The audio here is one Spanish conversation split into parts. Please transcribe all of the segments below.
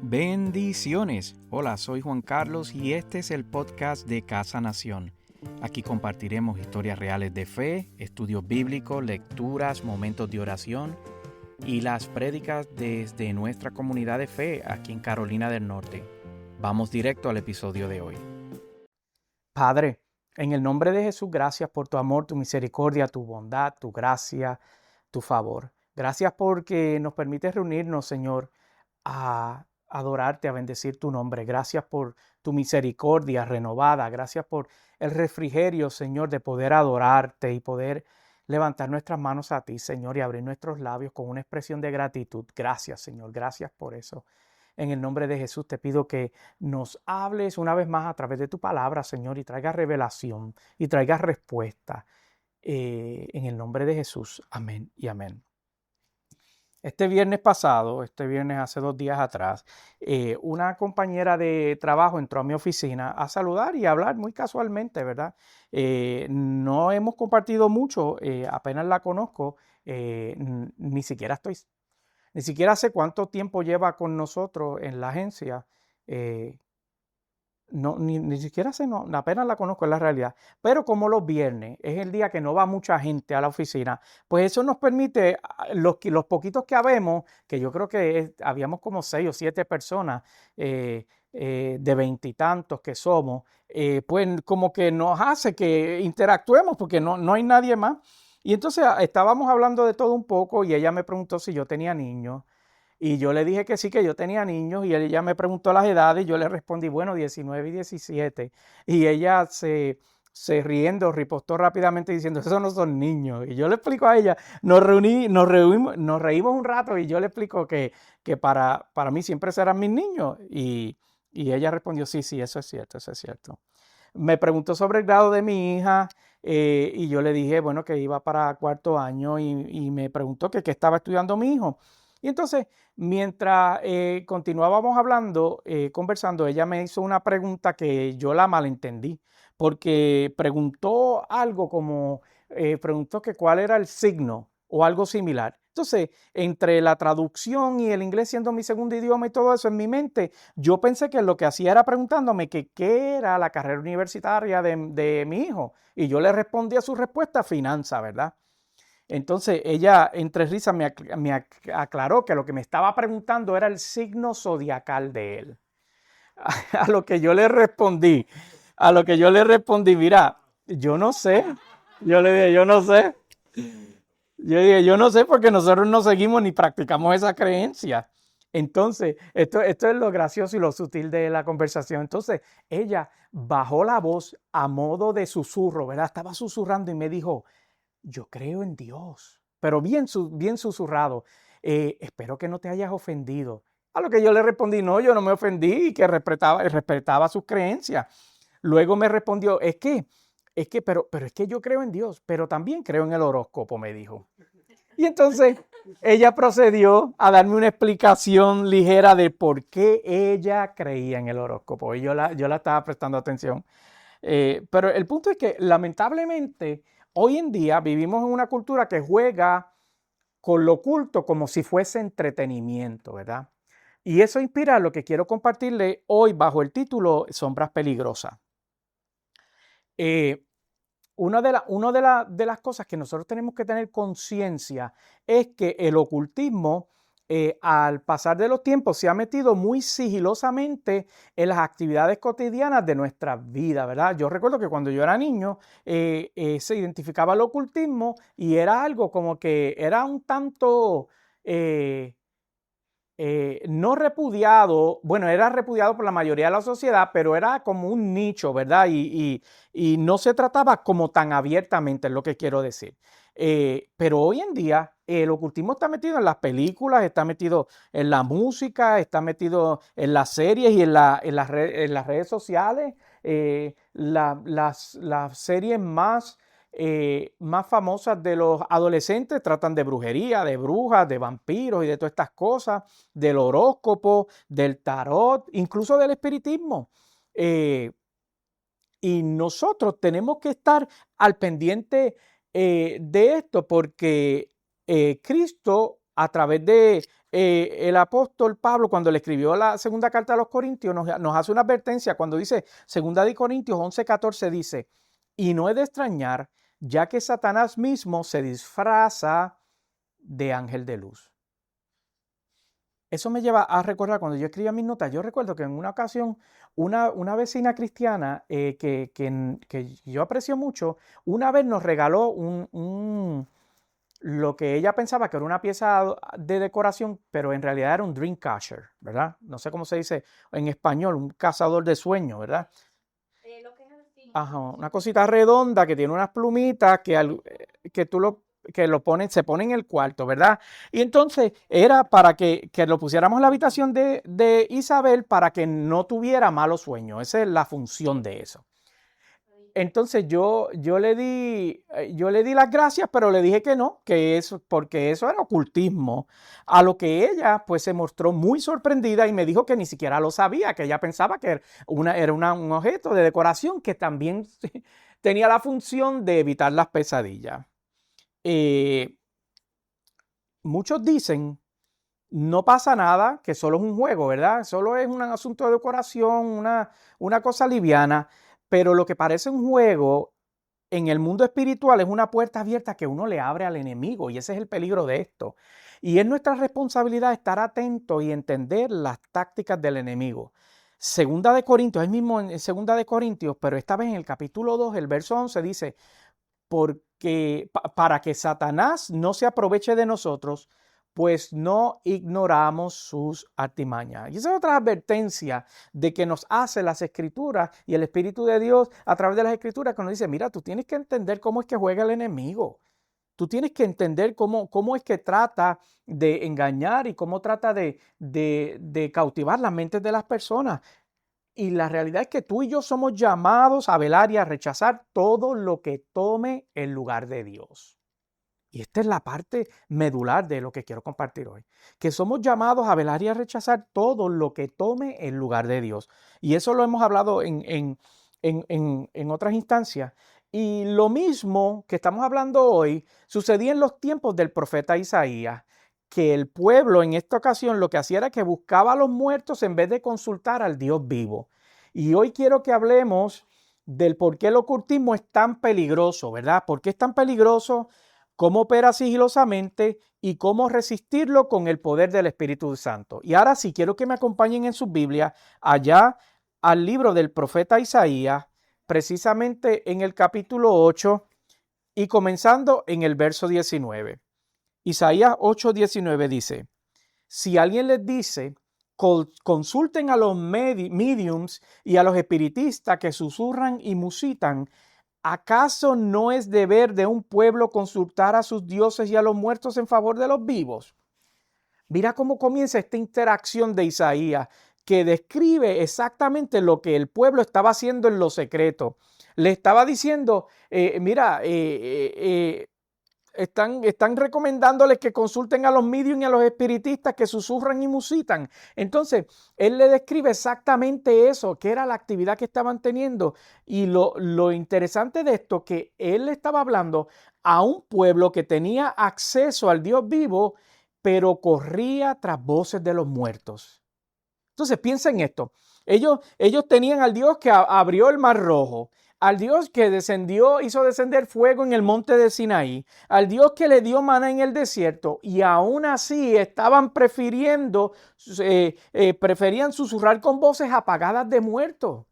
Bendiciones. Hola, soy Juan Carlos y este es el podcast de Casa Nación. Aquí compartiremos historias reales de fe, estudios bíblicos, lecturas, momentos de oración y las prédicas desde nuestra comunidad de fe aquí en Carolina del Norte. Vamos directo al episodio de hoy. Padre, en el nombre de Jesús, gracias por tu amor, tu misericordia, tu bondad, tu gracia, tu favor. Gracias porque nos permites reunirnos, Señor, a adorarte, a bendecir tu nombre. Gracias por tu misericordia renovada. Gracias por el refrigerio, Señor, de poder adorarte y poder levantar nuestras manos a ti, Señor, y abrir nuestros labios con una expresión de gratitud. Gracias, Señor. Gracias por eso. En el nombre de Jesús te pido que nos hables una vez más a través de tu palabra, Señor, y traigas revelación y traigas respuesta. En el nombre de Jesús. Amén y amén. Este viernes hace 2 días atrás, una compañera de trabajo entró a mi oficina a saludar y a hablar muy casualmente, ¿verdad? No hemos compartido mucho, apenas la conozco, ni siquiera sé cuánto tiempo lleva con nosotros en la agencia. No, ni siquiera sé, no, apenas la conozco en la realidad. Pero como los viernes es el día que no va mucha gente a la oficina, pues eso nos permite, los poquitos que habemos, que yo creo que habíamos como 6 o 7 personas de 20 y tantos que somos, pues como que nos hace que interactuemos porque no hay nadie más. Y entonces estábamos hablando de todo un poco y ella me preguntó si yo tenía niños. Y yo le dije que sí, que yo tenía niños y ella me preguntó las edades y yo le respondí, bueno, 19 y 17. Y ella riendo, ripostó rápidamente diciendo, esos no son niños. Y yo le explico a ella, nos reímos un rato y yo le explico que para mí siempre serán mis niños. Y ella respondió, sí, eso es cierto, eso es cierto. Me preguntó sobre el grado de mi hija y yo le dije, bueno, que iba para 4º año y me preguntó que qué estaba estudiando mi hijo. Y entonces, mientras continuábamos hablando, conversando, ella me hizo una pregunta que yo la malentendí, porque preguntó algo como, preguntó que cuál era el signo o algo similar. Entonces, entre la traducción y el inglés siendo mi segundo idioma y todo eso en mi mente, yo pensé que lo que hacía era preguntándome que qué era la carrera universitaria de mi hijo. Y yo le respondí a su respuesta, finanza, ¿verdad? Entonces ella entre risas me aclaró que lo que me estaba preguntando era el signo zodiacal de él. A lo que yo le respondí, mira, yo no sé. Yo le dije, yo no sé. Yo dije, yo no sé porque nosotros no seguimos ni practicamos esa creencia. Entonces, esto es lo gracioso y lo sutil de la conversación. Entonces, ella bajó la voz a modo de susurro, ¿verdad? Estaba susurrando y me dijo, yo creo en Dios, pero bien susurrado. Espero que no te hayas ofendido. A lo que yo le respondí, no, yo no me ofendí y que respetaba sus creencias. Luego me respondió, pero es que yo creo en Dios, pero también creo en el horóscopo, me dijo. Y entonces ella procedió a darme una explicación ligera de por qué ella creía en el horóscopo. Y yo la estaba prestando atención. Pero el punto es que lamentablemente hoy en día vivimos en una cultura que juega con lo oculto como si fuese entretenimiento, ¿verdad? Y eso inspira lo que quiero compartirle hoy bajo el título Sombras Peligrosas. Una de las cosas que nosotros tenemos que tener conciencia es que el ocultismo, al pasar de los tiempos, se ha metido muy sigilosamente en las actividades cotidianas de nuestra vida, ¿verdad? Yo recuerdo que cuando yo era niño se identificaba el ocultismo y era algo como que era un tanto no repudiado, bueno, era repudiado por la mayoría de la sociedad, pero era como un nicho, ¿verdad? Y no se trataba como tan abiertamente, es lo que quiero decir. Pero hoy en día el ocultismo está metido en las películas, está metido en la música, está metido en las series y en las redes sociales. Las series más famosas de los adolescentes tratan de brujería, de brujas, de vampiros y de todas estas cosas, del horóscopo, del tarot, incluso del espiritismo. Y nosotros tenemos que estar al pendiente de esto porque Cristo, a través de el apóstol Pablo, cuando le escribió la segunda carta a los Corintios, nos hace una advertencia cuando dice, segunda de Corintios 11:14 dice, y no es de extrañar, ya que Satanás mismo se disfraza de ángel de luz. Eso me lleva a recordar cuando yo escribía mis notas, yo recuerdo que en una ocasión una vecina cristiana que yo aprecio mucho, una vez nos regaló lo que ella pensaba que era una pieza de decoración, pero en realidad era un dream catcher, ¿verdad? No sé cómo se dice en español, un cazador de sueños, ¿verdad? Lo que es así. Ajá, una cosita redonda que tiene unas plumitas que tú lo pones, se pone en el cuarto, ¿verdad? Y entonces era para que lo pusiéramos en la habitación de Isabel para que no tuviera malos sueños. Esa es la función de eso. Entonces yo le di las gracias, pero le dije que no, porque eso era ocultismo. A lo que ella pues se mostró muy sorprendida y me dijo que ni siquiera lo sabía, que ella pensaba que era un objeto de decoración que también tenía la función de evitar las pesadillas. Muchos dicen, no pasa nada, que solo es un juego, ¿verdad? Solo es un asunto de decoración, una cosa liviana, pero lo que parece un juego en el mundo espiritual es una puerta abierta que uno le abre al enemigo y ese es el peligro de esto. Y es nuestra responsabilidad estar atentos y entender las tácticas del enemigo. Segunda de Corintios, es mismo en Segunda de Corintios, pero esta vez en el capítulo 2, el verso 11 dice, porque para que Satanás no se aproveche de nosotros, pues no ignoramos sus artimañas. Y esa es otra advertencia de que nos hace las Escrituras y el Espíritu de Dios a través de las Escrituras, que nos dice, mira, tú tienes que entender cómo es que juega el enemigo. Tú tienes que entender cómo es que trata de engañar y cómo trata de cautivar las mentes de las personas. Y la realidad es que tú y yo somos llamados a velar y a rechazar todo lo que tome el lugar de Dios. Y esta es la parte medular de lo que quiero compartir hoy. Que somos llamados a velar y a rechazar todo lo que tome el lugar de Dios. Y eso lo hemos hablado en otras instancias. Y lo mismo que estamos hablando hoy sucedía en los tiempos del profeta Isaías, que el pueblo en esta ocasión lo que hacía era que buscaba a los muertos en vez de consultar al Dios vivo. Y hoy quiero que hablemos del por qué el ocultismo es tan peligroso, ¿verdad? ¿Por qué es tan peligroso? Cómo opera sigilosamente y cómo resistirlo con el poder del Espíritu Santo. Y ahora sí, quiero que me acompañen en sus Biblias allá al libro del profeta Isaías, precisamente en el capítulo 8 y comenzando en el verso 19. Isaías 8:19 dice, si alguien les dice, consulten a los mediums y a los espiritistas que susurran y musitan, ¿acaso no es deber de un pueblo consultar a sus dioses y a los muertos en favor de los vivos? Mira cómo comienza esta interacción de Isaías, que describe exactamente lo que el pueblo estaba haciendo en lo secreto. Le estaba diciendo, están recomendándoles que consulten a los medium y a los espiritistas que susurran y musitan. Entonces, él le describe exactamente eso, que era la actividad que estaban teniendo. Y lo interesante de esto, que él le estaba hablando a un pueblo que tenía acceso al Dios vivo, pero corría tras voces de los muertos. Entonces, piensa en esto. Ellos tenían al Dios que abrió el Mar Rojo, al Dios que hizo descender fuego en el monte de Sinaí, al Dios que le dio maná en el desierto, y aún así estaban preferían susurrar con voces apagadas de muertos.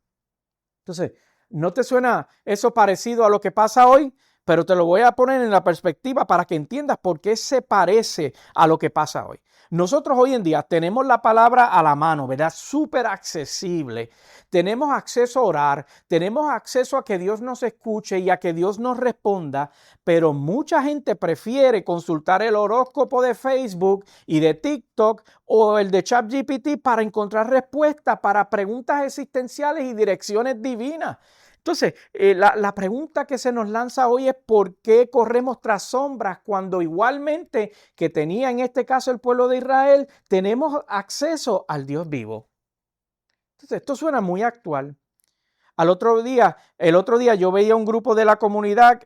Entonces, ¿no te suena eso parecido a lo que pasa hoy? Pero te lo voy a poner en la perspectiva para que entiendas por qué se parece a lo que pasa hoy. Nosotros hoy en día tenemos la palabra a la mano, ¿verdad? Súper accesible. Tenemos acceso a orar, tenemos acceso a que Dios nos escuche y a que Dios nos responda, pero mucha gente prefiere consultar el horóscopo de Facebook y de TikTok o el de ChatGPT para encontrar respuestas para preguntas existenciales y direcciones divinas. Entonces, la pregunta que se nos lanza hoy es ¿por qué corremos tras sombras cuando igualmente que tenía en este caso el pueblo de Israel, tenemos acceso al Dios vivo? Entonces, esto suena muy actual. El otro día yo veía un grupo de la comunidad,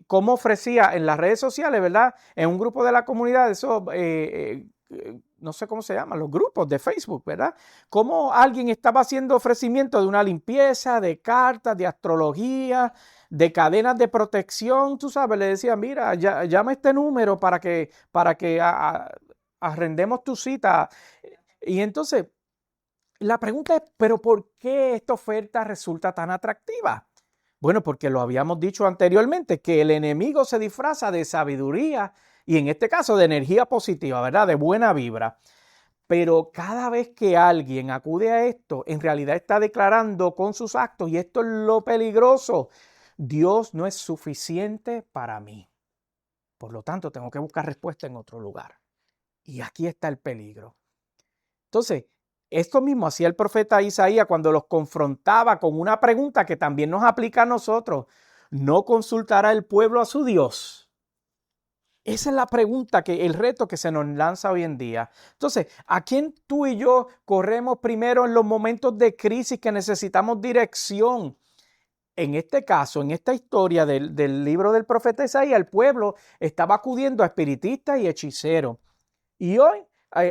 cómo ofrecía en las redes sociales, ¿verdad? En un grupo de la comunidad, eso, no sé cómo se llaman, los grupos de Facebook, ¿verdad? Cómo alguien estaba haciendo ofrecimiento de una limpieza, de cartas, de astrología, de cadenas de protección, tú sabes, le decía, mira, llama a este número para que arrendemos tu cita. Y entonces, la pregunta es, ¿pero por qué esta oferta resulta tan atractiva? Bueno, porque lo habíamos dicho anteriormente, que el enemigo se disfraza de sabiduría y en este caso de energía positiva, ¿verdad? De buena vibra. Pero cada vez que alguien acude a esto, en realidad está declarando con sus actos, y esto es lo peligroso, Dios no es suficiente para mí. Por lo tanto, tengo que buscar respuesta en otro lugar. Y aquí está el peligro. Entonces, esto mismo hacía el profeta Isaías cuando los confrontaba con una pregunta que también nos aplica a nosotros. ¿No consultará el pueblo a su Dios? Esa es la pregunta, el reto que se nos lanza hoy en día. Entonces, ¿a quién tú y yo corremos primero en los momentos de crisis que necesitamos dirección? En este caso, en esta historia del libro del profeta Isaías, el pueblo estaba acudiendo a espiritistas y hechiceros. Y hoy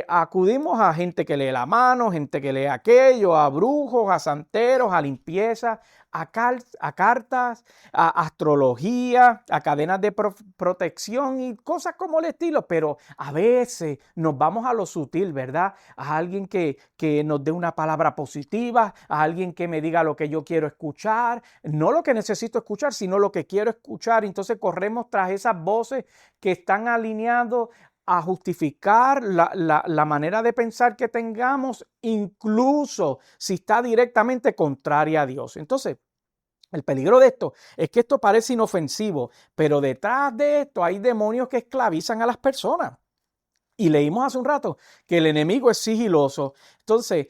acudimos a gente que lee la mano, gente que lee aquello, a brujos, a santeros, a limpieza, a cartas, a astrología, a cadenas de protección y cosas como el estilo. Pero a veces nos vamos a lo sutil, ¿verdad? A alguien que nos dé una palabra positiva, a alguien que me diga lo que yo quiero escuchar, no lo que necesito escuchar, sino lo que quiero escuchar. Entonces corremos tras esas voces que están alineados a justificar la manera de pensar que tengamos, incluso si está directamente contraria a Dios. Entonces, el peligro de esto es que esto parece inofensivo, pero detrás de esto hay demonios que esclavizan a las personas. Y leímos hace un rato que el enemigo es sigiloso. Entonces,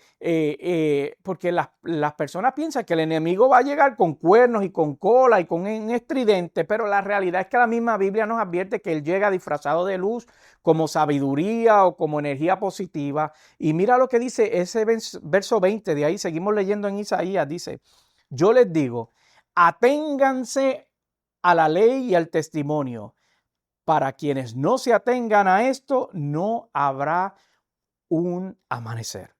porque las personas piensan que el enemigo va a llegar con cuernos y con cola y con un estridente, pero la realidad es que la misma Biblia nos advierte que él llega disfrazado de luz, como sabiduría o como energía positiva. Y mira lo que dice ese verso 20, de ahí seguimos leyendo en Isaías, dice, yo les digo, aténganse a la ley y al testimonio. Para quienes no se atengan a esto, no habrá un amanecer.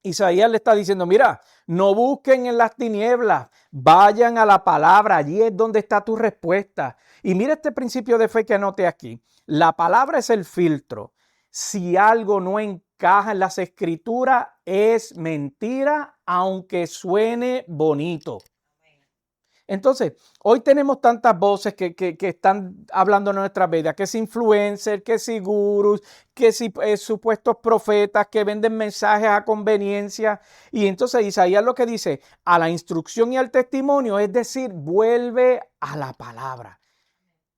Isaías le está diciendo, mira, no busquen en las tinieblas, vayan a la palabra, allí es donde está tu respuesta. Y mira este principio de fe que anoté aquí. La palabra es el filtro. Si algo no encaja en las escrituras, es mentira, aunque suene bonito. Entonces, hoy tenemos tantas voces que están hablando en nuestras vidas, que si influencers, que si gurús, que si supuestos profetas que venden mensajes a conveniencia. Y entonces Isaías lo que dice, a la instrucción y al testimonio, es decir, vuelve a la palabra.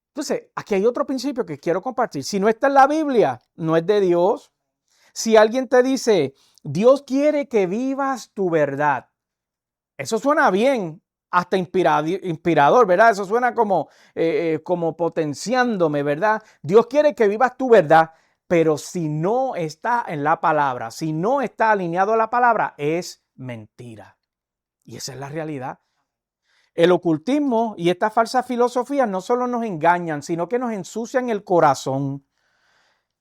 Entonces, aquí hay otro principio que quiero compartir. Si no está en la Biblia, no es de Dios. Si alguien te dice, Dios quiere que vivas tu verdad, eso suena bien, hasta inspirador, ¿verdad? Eso suena como potenciándome, ¿verdad? Dios quiere que vivas tu verdad, pero si no está en la palabra, si no está alineado a la palabra, es mentira. Y esa es la realidad. El ocultismo y estas falsas filosofías no solo nos engañan, sino que nos ensucian el corazón.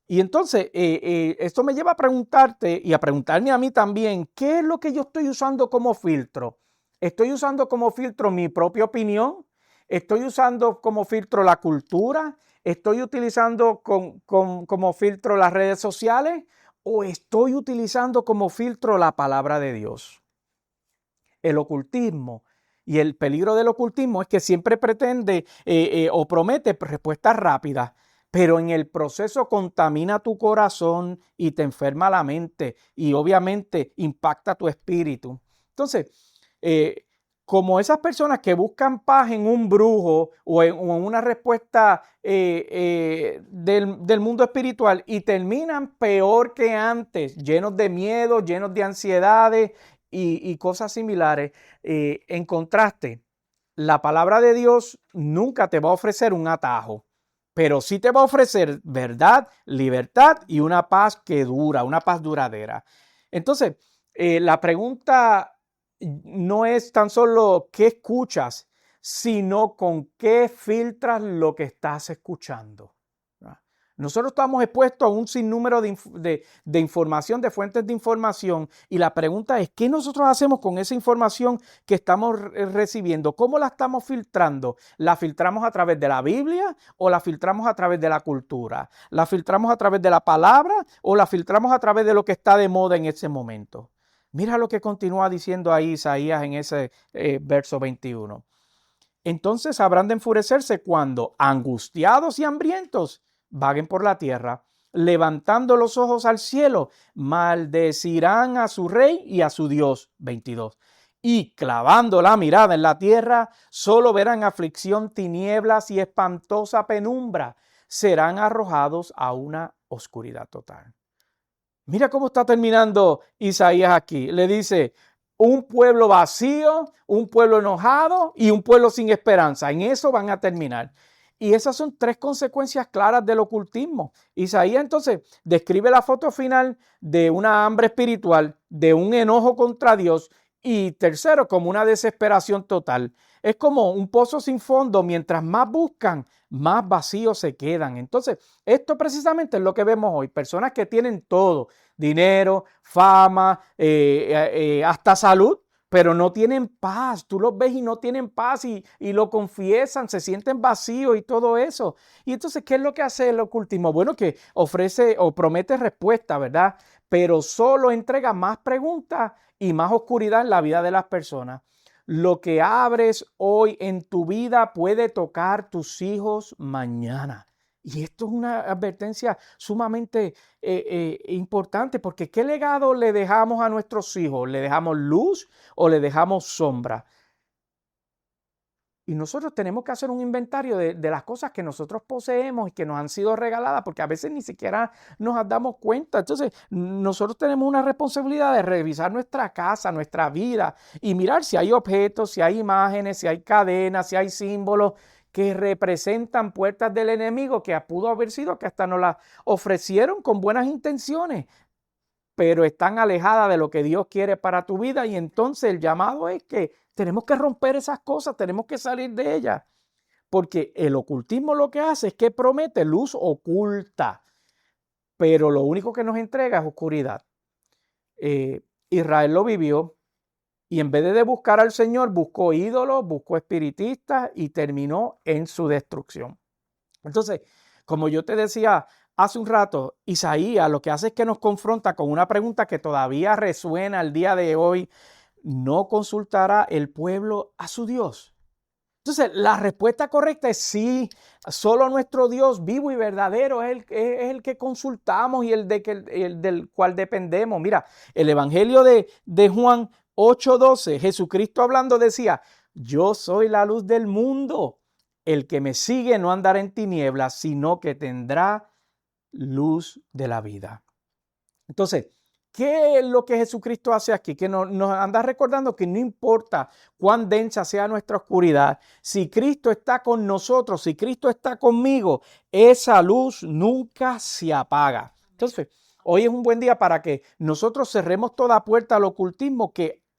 Y entonces, esto me lleva a preguntarte y a preguntarme a mí también, ¿qué es lo que yo estoy usando como filtro? ¿Estoy usando como filtro mi propia opinión? ¿Estoy usando como filtro la cultura? ¿Estoy utilizando como filtro las redes sociales? ¿O estoy utilizando como filtro la palabra de Dios? El ocultismo y el peligro del ocultismo es que siempre pretende o promete respuestas rápidas, pero en el proceso contamina tu corazón y te enferma la mente y obviamente impacta tu espíritu. Entonces, como esas personas que buscan paz en un brujo o en una respuesta del mundo espiritual y terminan peor que antes, llenos de miedo, llenos de ansiedades y cosas similares. En contraste, la palabra de Dios nunca te va a ofrecer un atajo, pero sí te va a ofrecer verdad, libertad y una paz que dura, una paz duradera. Entonces, la pregunta no es tan solo qué escuchas, sino con qué filtras lo que estás escuchando. Nosotros estamos expuestos a un sinnúmero de información, de fuentes de información, y la pregunta es, ¿qué nosotros hacemos con esa información que estamos recibiendo? ¿Cómo la estamos filtrando? ¿La filtramos a través de la Biblia o la filtramos a través de la cultura? ¿La filtramos a través de la palabra o la filtramos a través de lo que está de moda en ese momento? Mira lo que continúa diciendo ahí Isaías en ese verso 21. Entonces habrán de enfurecerse cuando, angustiados y hambrientos, vaguen por la tierra, levantando los ojos al cielo, maldecirán a su rey y a su Dios. 22. Y clavando la mirada en la tierra, solo verán aflicción, tinieblas y espantosa penumbra. Serán arrojados a una oscuridad total. Mira cómo está terminando Isaías aquí. Le dice, un pueblo vacío, un pueblo enojado y un pueblo sin esperanza. En eso van a terminar. Y esas son tres consecuencias claras del ocultismo. Isaías entonces describe la foto final de una hambre espiritual, de un enojo contra Dios y tercero, como una desesperación total. Es como un pozo sin fondo. Mientras más buscan, más vacíos se quedan. Entonces, esto precisamente es lo que vemos hoy. Personas que tienen todo, dinero, fama, hasta salud, pero no tienen paz. Tú los ves y no tienen paz y lo confiesan, se sienten vacíos y todo eso. Y entonces, ¿qué es lo que hace el ocultismo? Bueno, que ofrece o promete respuesta, ¿verdad? Pero solo entrega más preguntas y más oscuridad en la vida de las personas. Lo que abres hoy en tu vida puede tocar tus hijos mañana. Y esto es una advertencia sumamente importante, porque ¿qué legado le dejamos a nuestros hijos? ¿Le dejamos luz o le dejamos sombra? Y nosotros tenemos que hacer un inventario de las cosas que nosotros poseemos y que nos han sido regaladas, porque a veces ni siquiera nos damos cuenta. Entonces, nosotros tenemos una responsabilidad de revisar nuestra casa, nuestra vida y mirar si hay objetos, si hay imágenes, si hay cadenas, si hay símbolos que representan puertas del enemigo, que pudo haber sido que hasta nos las ofrecieron con buenas intenciones, pero están alejadas de lo que Dios quiere para tu vida. Y entonces el llamado es que tenemos que romper esas cosas, tenemos que salir de ellas, porque el ocultismo lo que hace es que promete luz oculta, pero lo único que nos entrega es oscuridad. Israel lo vivió y en vez de buscar al Señor, buscó ídolos, buscó espiritistas y terminó en su destrucción. Entonces, como yo te decía hace un rato, Isaías lo que hace es que nos confronta con una pregunta que todavía resuena al día de hoy. ¿No consultará el pueblo a su Dios? Entonces, la respuesta correcta es sí. Solo nuestro Dios vivo y verdadero es el que consultamos y el del cual dependemos. Mira, el Evangelio de Juan 8:12, Jesucristo hablando decía, yo soy la luz del mundo. El que me sigue no andará en tinieblas, sino que tendrá luz de la vida. Entonces, ¿qué es lo que Jesucristo hace aquí? Que nos anda recordando que no importa cuán densa sea nuestra oscuridad, si Cristo está con nosotros, si Cristo está conmigo, esa luz nunca se apaga. Entonces, hoy es un buen día para que nosotros cerremos toda puerta al ocultismo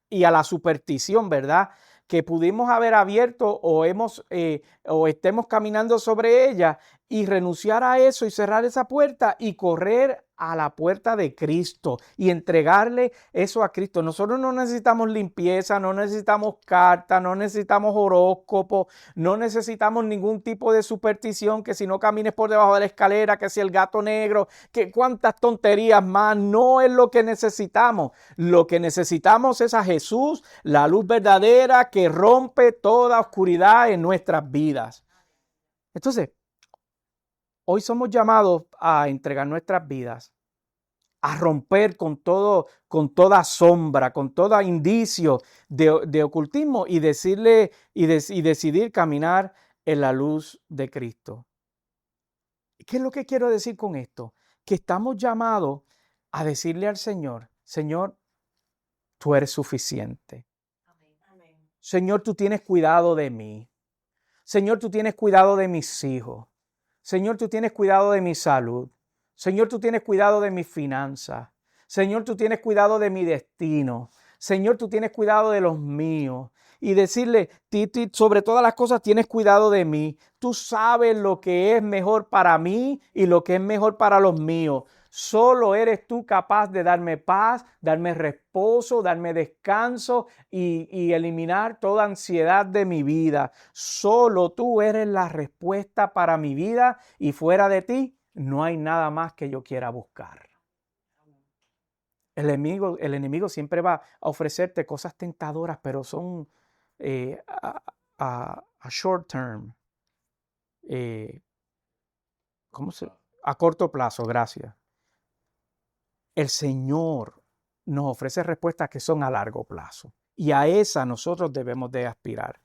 y a la superstición, ¿verdad? Que pudimos haber abierto o estemos caminando sobre ella y renunciar a eso y cerrar esa puerta y correr a la puerta de Cristo y entregarle eso a Cristo. Nosotros no necesitamos limpieza, no necesitamos carta, no necesitamos horóscopo, no necesitamos ningún tipo de superstición, que si no camines por debajo de la escalera, que si el gato negro, que cuántas tonterías más. No es lo que necesitamos. Lo que necesitamos es a Jesús, la luz verdadera que rompe toda oscuridad en nuestras vidas. Entonces, hoy somos llamados a entregar nuestras vidas, a romper con toda sombra, con todo indicio de ocultismo y decirle y decidir caminar en la luz de Cristo. ¿Qué es lo que quiero decir con esto? Que estamos llamados a decirle al Señor, Señor, tú eres suficiente. Amén. Señor, tú tienes cuidado de mí. Señor, tú tienes cuidado de mis hijos. Señor, tú tienes cuidado de mi salud. Señor, tú tienes cuidado de mis finanzas. Señor, tú tienes cuidado de mi destino. Señor, tú tienes cuidado de los míos. y decirle, Titi, sobre todas las cosas tienes cuidado de mí. Tú sabes lo que es mejor para mí y lo que es mejor para los míos. Solo eres tú capaz de darme paz, darme reposo, darme descanso y eliminar toda ansiedad de mi vida. Solo tú eres la respuesta para mi vida y fuera de ti no hay nada más que yo quiera buscar. El enemigo siempre va a ofrecerte cosas tentadoras, pero son a short term. A corto plazo, gracias. El Señor nos ofrece respuestas que son a largo plazo. Y a esa nosotros debemos de aspirar.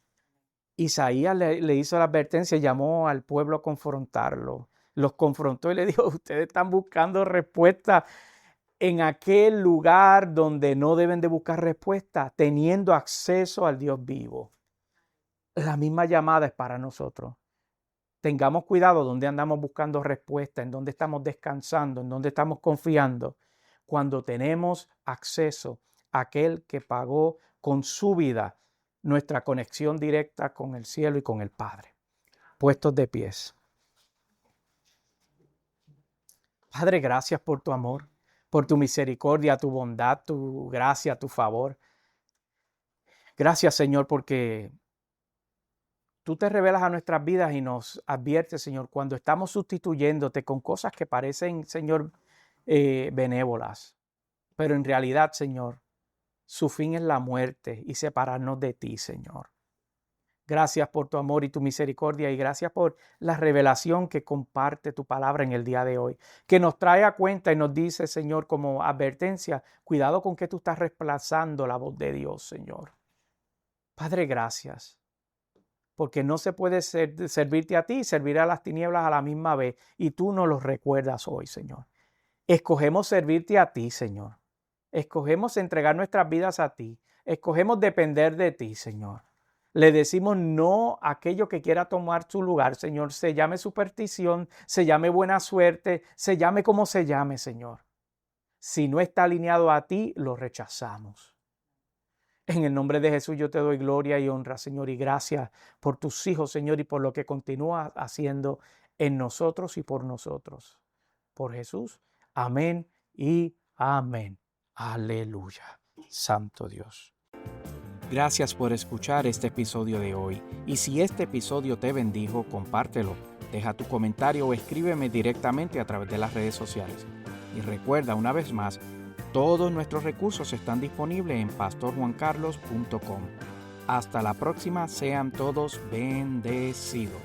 Isaías le hizo la advertencia, llamó al pueblo a confrontarlo. Los confrontó y le dijo, ustedes están buscando respuestas en aquel lugar donde no deben de buscar respuesta, teniendo acceso al Dios vivo. La misma llamada es para nosotros. Tengamos cuidado donde andamos buscando respuesta, en donde estamos descansando, en donde estamos confiando, cuando tenemos acceso a aquel que pagó con su vida nuestra conexión directa con el cielo y con el Padre. Puestos de pies. Padre, gracias por tu amor, por tu misericordia, tu bondad, tu gracia, tu favor. Gracias, Señor, porque tú te revelas a nuestras vidas y nos adviertes, Señor, cuando estamos sustituyéndote con cosas que parecen, Señor, benévolas. Pero en realidad, Señor, su fin es la muerte y separarnos de ti, Señor. Gracias por tu amor y tu misericordia y gracias por la revelación que comparte tu palabra en el día de hoy, que nos trae a cuenta y nos dice, Señor, como advertencia, cuidado con que tú estás reemplazando la voz de Dios, Señor. Padre, gracias, porque no se puede servirte a ti y servir a las tinieblas a la misma vez y tú nos lo recuerdas hoy, Señor. Escogemos servirte a ti, Señor. Escogemos entregar nuestras vidas a ti. Escogemos depender de ti, Señor. Le decimos no a aquello que quiera tomar su lugar, Señor. Se llame superstición, se llame buena suerte, se llame como se llame, Señor. Si no está alineado a ti, lo rechazamos. En el nombre de Jesús yo te doy gloria y honra, Señor, y gracias por tus hijos, Señor, y por lo que continúas haciendo en nosotros y por nosotros. Por Jesús. Amén y amén. Aleluya. Santo Dios. Gracias por escuchar este episodio de hoy. Y si este episodio te bendijo, compártelo. Deja tu comentario o escríbeme directamente a través de las redes sociales. Y recuerda una vez más, todos nuestros recursos están disponibles en pastorjuancarlos.com. Hasta la próxima, sean todos bendecidos.